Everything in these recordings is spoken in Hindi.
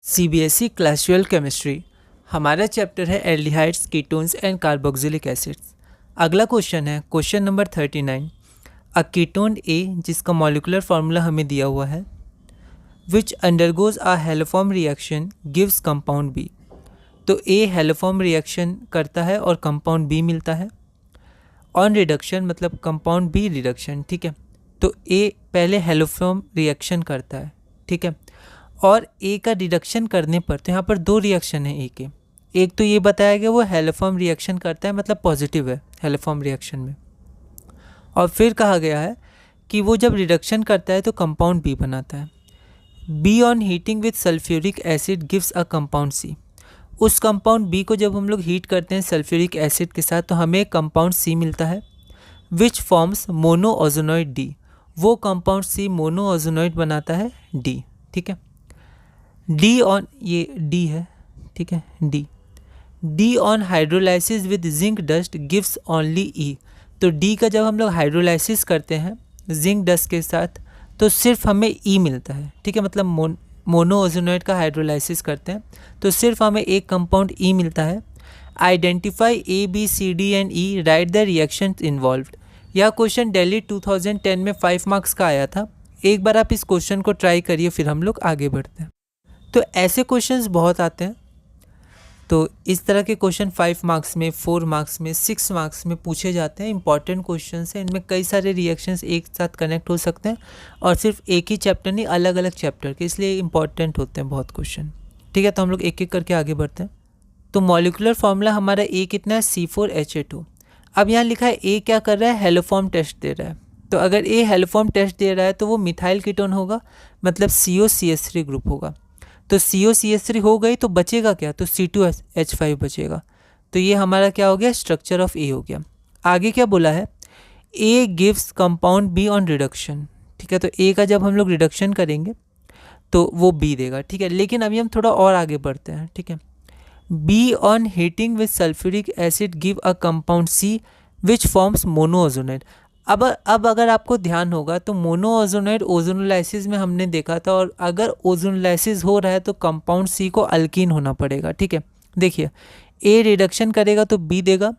CBSE class 12 chemistry. हमारा चैप्टर है aldehydes, ketones and carboxylic acids. अगला क्वेश्चन है question number 39। A ketone A, जिसका मॉलिक्यूलर फार्मूला हमें दिया हुआ है, which undergoes a haloform reaction gives compound B. तो ए हेलोफॉर्म रिएक्शन करता है और कंपाउंड बी मिलता है। ऑन रिडक्शन मतलब कंपाउंड बी रिडक्शन, ठीक है। तो ए पहले हेलोफॉर्म रिएक्शन करता है, ठीक है, और ए का रिडक्शन करने पर, तो यहाँ पर दो रिएक्शन है ए के। एक तो ये बताया गया वो हेलोफॉर्म रिएक्शन करता है, मतलब पॉजिटिव है हेलोफॉर्म रिएक्शन में, और फिर कहा गया है कि वो जब रिडक्शन करता है तो कंपाउंड बी बनाता है। B on heating with sulphuric acid gives a compound C. उस कंपाउंड बी को जब हम लोग हीट करते हैं सल्फ्यूरिक एसिड के साथ तो हमें कंपाउंड सी मिलता है, विच फॉर्म्स मोनोओजोनॉइड डी। वो कंपाउंड सी मोनोओजोनॉइड बनाता है डी, ठीक है। डी ऑन, ये डी है, ठीक है, D on hydrolysis with zinc dust gives only E. तो डी का जब हम लोग हाइड्रोलाइसिस करते हैं जिंक डस्ट के साथ तो सिर्फ हमें ई मिलता है, ठीक है। मतलब मोनोओजोनॉइड का हाइड्रोलाइसिस करते हैं तो सिर्फ हमें एक कंपाउंड ई मिलता है। Identify A B C D and E, write the reaction involved. यह क्वेश्चन दिल्ली 2010 में 5 मार्क्स का आया था। एक बार आप इस क्वेश्चन को ट्राई करिए, फिर हम लोग आगे बढ़ते हैं। तो ऐसे क्वेश्चंस बहुत आते हैं। तो इस तरह के क्वेश्चन 5 मार्क्स में, 4 मार्क्स में, 6 मार्क्स में पूछे जाते हैं। इंपॉर्टेंट क्वेश्चंस हैं, इनमें कई सारे रिएक्शंस एक साथ कनेक्ट हो सकते हैं और सिर्फ एक ही चैप्टर नहीं, अलग अलग चैप्टर के, इसलिए इंपॉर्टेंट होते हैं बहुत क्वेश्चन, ठीक है। तो हम लोग एक एक करके आगे बढ़ते हैं। तो मॉलिक्यूलर फार्मूला हमारा ए कितना है, C4H8O। अब यहाँ लिखा है ए क्या कर रहा है, हेलोफॉर्म टेस्ट दे रहा है। तो अगर ए हेलोफॉर्म टेस्ट दे रहा है तो वो मिथाइल कीटोन होगा, मतलब COCH3 ग्रुप होगा। तो COCH3 हो गई तो बचेगा क्या, तो C2H5 बचेगा। तो ये हमारा क्या हो गया, स्ट्रक्चर ऑफ ए हो गया। आगे क्या बोला है, A gives compound be on reduction, ठीक है। तो ए का जब हम लोग रिडक्शन करेंगे तो वो बी देगा, ठीक है। लेकिन अभी हम थोड़ा और आगे बढ़ते हैं, ठीक है। B on heating with sulphuric acid give a compound C which forms monoozonide. अब अगर आपको ध्यान होगा तो मोनोओजोनाइड ओजोनोलाइसिस में हमने देखा था, और अगर ओजोनोलाइसिस हो रहा है तो कंपाउंड सी को अल्कीन होना पड़ेगा, ठीक है। देखिए ए रिडक्शन करेगा तो बी देगा,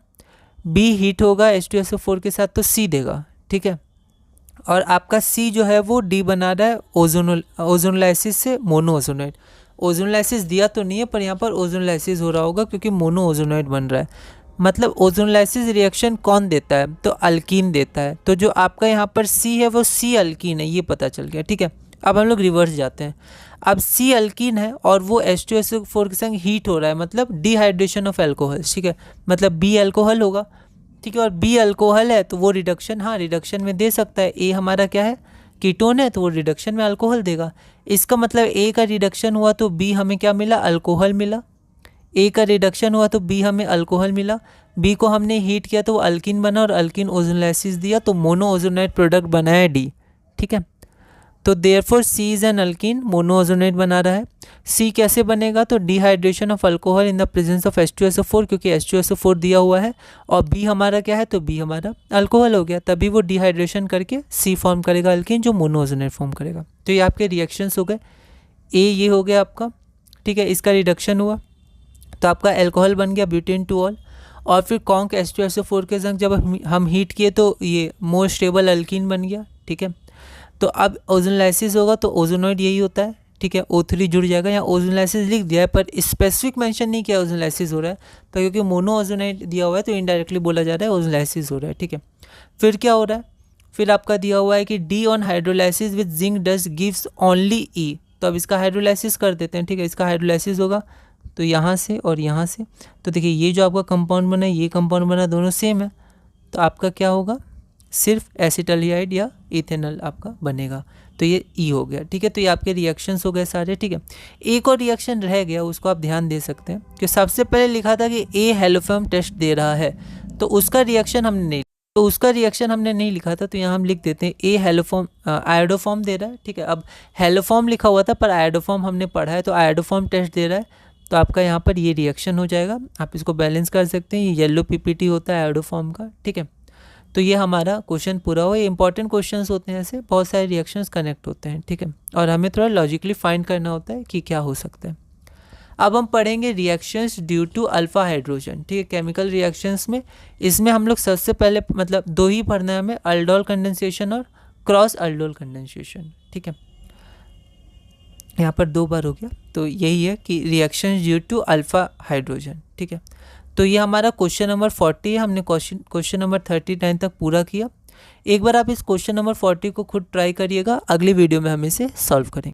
बी हीट होगा H2SO4 के साथ तो सी देगा, ठीक है। और आपका सी जो है वो डी बना रहा है ओजोनोलाइसिस से मोनोओजोनाइड। ओजोनोलाइसिस दिया तो नहीं है पर यहाँ पर ओजोनोलाइसिस हो रहा होगा क्योंकि मोनोओजोनाइड बन रहा है। मतलब ओजोनोलाइसिस रिएक्शन कौन देता है, तो अल्कीन देता है। तो जो आपका यहाँ पर सी है वो सी अल्कीन है, ये पता चल गया, ठीक है। अब हम लोग रिवर्स जाते हैं। अब सी अल्कीन है और वो H2SO4 के संग हीट हो रहा है, मतलब डिहाइड्रेशन ऑफ एल्कोहल, ठीक है। मतलब बी अल्कोहल होगा, ठीक है। और बी अल्कोहल है तो वो रिडक्शन, हाँ रिडक्शन में दे सकता है। ए हमारा क्या है, कीटोन है, तो वो रिडक्शन में अल्कोहल देगा। इसका मतलब ए का रिडक्शन हुआ तो बी हमें क्या मिला, अल्कोहल मिला। ए का रिडक्शन हुआ तो बी हमें अल्कोहल मिला। बी को हमने हीट किया तो वो अल्किन बना, और अल्किन ओजोनोलाइसिस दिया तो मोनोओजोनाइड प्रोडक्ट बनाया डी, ठीक है। तो therefore C is an alkene, monoozonide बना रहा है। सी कैसे बनेगा, तो dehydration of alcohol in the presence of H2SO4, क्योंकि H2SO4 दिया हुआ है और बी हमारा क्या है, तो बी हमारा अल्कोहल हो गया, तभी वो डिहाइड्रेशन करके सी फॉर्म करेगा अल्किन, जो मोनोओजोनाइड फॉर्म करेगा। तो ये आपके रिएक्शंस हो गए। ए ये हो गया आपका, ठीक है, इसका रिडक्शन हुआ तो आपका अल्कोहल बन गया ब्यूटेन टू ऑल। और फिर कॉन्क H2SO4 के संग जब हम हीट किए तो ये मोर स्टेबल अल्कीन बन गया, ठीक है। तो अब ओजोनोलाइसिस होगा तो ओजोनॉइड यही होता है, ठीक है। O3 जुड़ जाएगा। यहाँ ओजोनोलाइसिस लिख दिया है पर स्पेसिफिक मेंशन नहीं किया ओजोनोलाइसिस हो रहा है, तो क्योंकि मोनोओजोनाइड दिया हुआ है तो इनडायरेक्टली बोला जा रहा है ओजोनोलाइसिस हो रहा है, ठीक है। फिर क्या हो रहा है, फिर आपका दिया हुआ है कि D on hydrolysis with zinc dust gives only E. तो अब इसका हाइड्रोलाइसिस कर देते हैं, ठीक है। इसका हाइड्रोलाइसिस होगा तो यहाँ से और यहाँ से, तो देखिए ये जो आपका कंपाउंड बना है, ये कंपाउंड बना, दोनों सेम है, तो आपका क्या होगा, सिर्फ एसिटाल्डिहाइड या इथेनॉल आपका बनेगा। तो ये ई हो गया, ठीक है। तो ये आपके रिएक्शंस हो गए सारे, ठीक है। एक और रिएक्शन रह गया, उसको आप ध्यान दे सकते हैं कि सबसे पहले लिखा था कि ए हेलोफॉर्म टेस्ट दे रहा है, तो उसका रिएक्शन हमने नहीं लिखा था, तो यहाँ हम लिख देते हैं ए हेलोफॉर्म आयोडोफॉर्म दे रहा है, ठीक है। अब हेलोफॉर्म लिखा हुआ था पर आयोडोफॉर्म हमने पढ़ा है, तो आयोडोफॉर्म टेस्ट दे रहा है, तो आपका यहाँ पर ये रिएक्शन हो जाएगा। आप इसको बैलेंस कर सकते हैं, ये येलो पीपीटी होता है आयोडोफॉर्म का, ठीक है। तो ये हमारा क्वेश्चन पूरा हुआ। ये इंपॉर्टेंट क्वेश्चंस होते हैं, ऐसे बहुत सारे रिएक्शंस कनेक्ट होते हैं, ठीक है। और हमें थोड़ा लॉजिकली फाइंड करना होता है कि क्या हो सकता है। अब हम पढ़ेंगे reactions due to alpha hydrogen, ठीक है, केमिकल रिएक्शंस में। इसमें हम लोग सबसे पहले मतलब दो ही पढ़ना है हमें, अल्डोल कंडेंसेशन और क्रॉस अल्डोल कंडेंसेशन, ठीक है। यहाँ पर 2 बार हो गया, तो यही है कि reaction due to alpha hydrogen, ठीक है। तो ये हमारा क्वेश्चन नंबर 40 है। हमने क्वेश्चन नंबर 39 तक पूरा किया। एक बार आप इस क्वेश्चन नंबर 40 को खुद ट्राई करिएगा, अगली वीडियो में हम इसे सॉल्व करेंगे।